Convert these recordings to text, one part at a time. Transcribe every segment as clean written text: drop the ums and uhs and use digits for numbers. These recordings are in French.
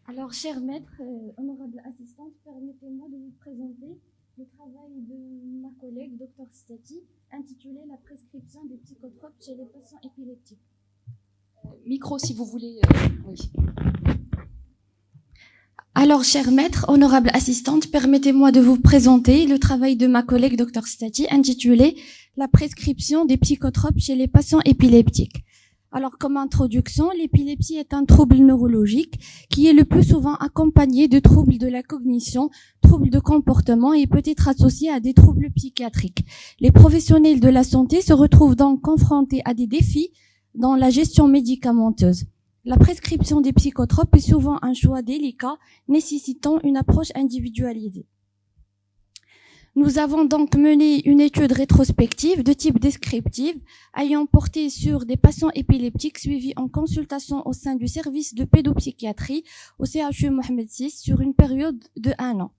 Alors, cher maître, honorable assistante, permettez-moi de vous présenter le travail de ma collègue, Dr Stati, intitulé La prescription des psychotropes chez les patients épileptiques. Micro, si vous voulez. Oui. Alors, cher maître, honorable assistante, permettez-moi de vous présenter le travail de ma collègue, Dr Stati, intitulé La prescription des psychotropes chez les patients épileptiques. Alors, comme introduction, l'épilepsie est un trouble neurologique qui est le plus souvent accompagné de troubles de la cognition, troubles de comportement et peut être associé à des troubles psychiatriques. Les professionnels de la santé se retrouvent donc confrontés à des défis dans la gestion médicamenteuse. La prescription des psychotropes est souvent un choix délicat, nécessitant une approche individualisée. Nous avons donc mené une étude rétrospective de type descriptive ayant porté sur des patients épileptiques suivis en consultation au sein du service de pédopsychiatrie au CHU Mohamed VI sur une période de 1 an.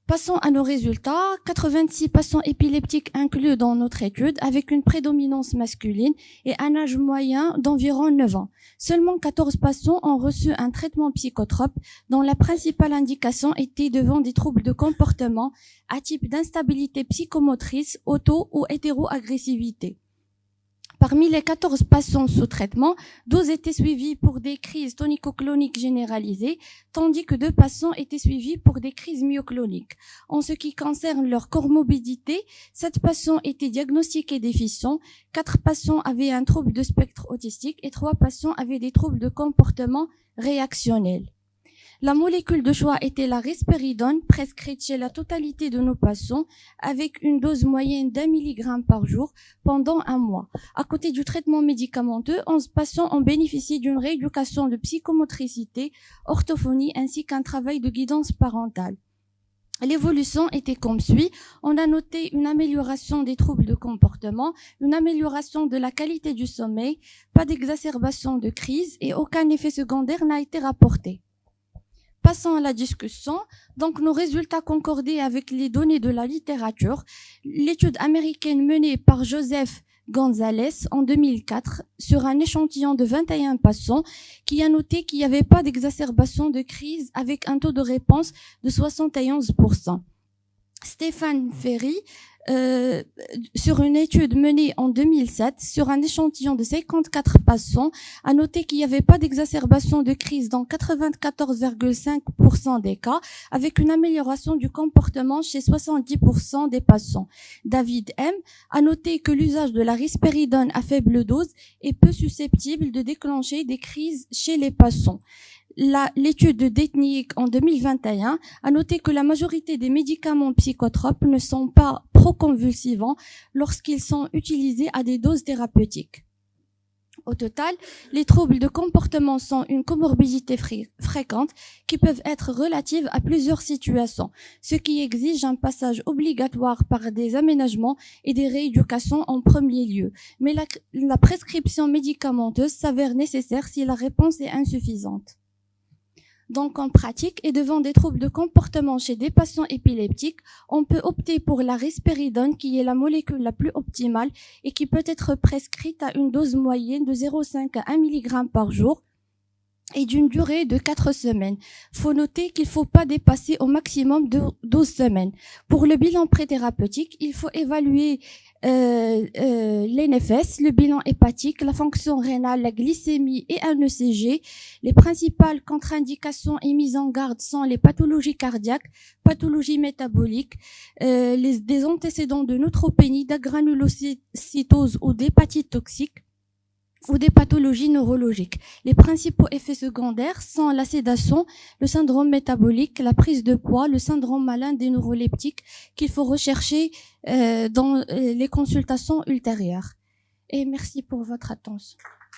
Passons à nos résultats. 86 patients épileptiques inclus dans notre étude avec une prédominance masculine et un âge moyen d'environ 9 ans. Seulement 14 patients ont reçu un traitement psychotrope dont la principale indication était devant des troubles de comportement à type d'instabilité psychomotrice, auto- ou hétéroagressivité. Parmi les 14 patients sous traitement, 12 étaient suivis pour des crises tonico-cloniques généralisées, tandis que 2 patients étaient suivis pour des crises myocloniques. En ce qui concerne leur comorbidité, 7 patients étaient diagnostiqués déficients, 4 patients avaient un trouble de spectre autistique et 3 patients avaient des troubles de comportement réactionnel. La molécule de choix était la risperidone, prescrite chez la totalité de nos patients, avec une dose moyenne d'1 mg par jour pendant 1 mois. À côté du traitement médicamenteux, 11 patients ont bénéficié d'une rééducation de psychomotricité, orthophonie ainsi qu'un travail de guidance parentale. L'évolution était comme suit. On a noté une amélioration des troubles de comportement, une amélioration de la qualité du sommeil, pas d'exacerbation de crise et aucun effet secondaire n'a été rapporté. Passons à la discussion. Donc, nos résultats concordaient avec les données de la littérature. L'étude américaine menée par Joseph Gonzalez en 2004 sur un échantillon de 21 patients qui a noté qu'il n'y avait pas d'exacerbation de crise avec un taux de réponse de 71%. Stéphane Ferry, sur une étude menée en 2007 sur un échantillon de 54 patients, a noté qu'il n'y avait pas d'exacerbation de crise dans 94,5% des cas, avec une amélioration du comportement chez 70% des patients. David M. a noté que l'usage de la risperidone à faible dose est peu susceptible de déclencher des crises chez les patients. L'étude de Detnick en 2021 a noté que la majorité des médicaments psychotropes ne sont pas proconvulsivants lorsqu'ils sont utilisés à des doses thérapeutiques. Au total, les troubles de comportement sont une comorbidité fréquente qui peuvent être relatives à plusieurs situations, ce qui exige un passage obligatoire par des aménagements et des rééducations en premier lieu. Mais la prescription médicamenteuse s'avère nécessaire si la réponse est insuffisante. Donc, en pratique, et devant des troubles de comportement chez des patients épileptiques, on peut opter pour la risperidone, qui est la molécule la plus optimale et qui peut être prescrite à une dose moyenne de 0,5 à 1 mg par jour et d'une durée de 4 semaines. Faut noter qu'il ne faut pas dépasser au maximum de 12 semaines. Pour le bilan préthérapeutique, il faut évaluer l'NFS, le bilan hépatique, la fonction rénale, la glycémie et un ECG. Les principales contre-indications et mises en garde sont les pathologies cardiaques, pathologies métaboliques, des antécédents de neutropénie, d'agranulocytose ou d'hépatite toxique, ou des pathologies neurologiques. Les principaux effets secondaires sont la sédation, le syndrome métabolique, la prise de poids, le syndrome malin des neuroleptiques qu'il faut rechercher dans les consultations ultérieures. Et merci pour votre attention.